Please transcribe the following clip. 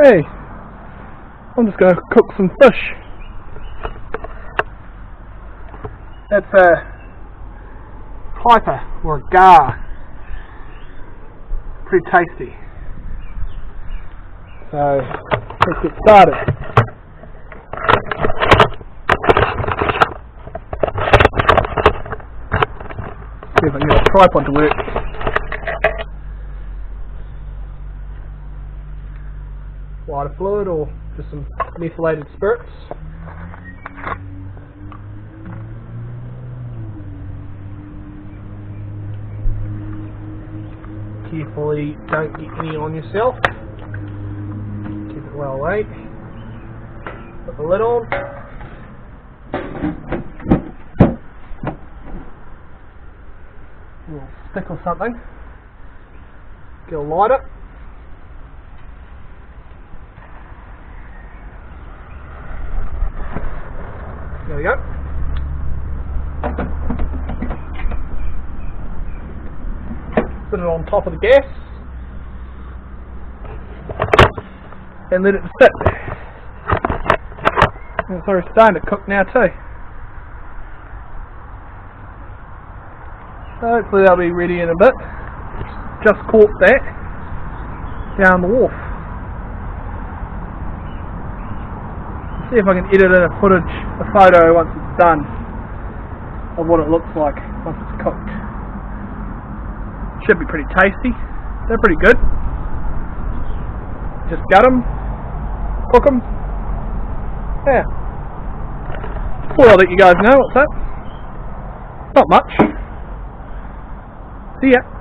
Hey, I'm just going to cook some fish. That's a piper or a gar. Pretty tasty. So let's get started. See if I can get a tripod to work. Lighter fluid or just some methylated spirits. Carefully, don't get any on yourself. Keep it well laid. Put the lid on. A little stick or something. Get a lighter. There we go. Put it on top of the gas and let it sit. And it's already starting to cook now too. So hopefully they'll be ready in a bit. Just caught that down the wharf. See if I can edit in a photo once it's done of what it looks like once it's cooked. Should be pretty tasty. They're pretty good. Just gut them, cook them. Yeah. Well, I'll let you guys know what's up. Not much. See ya.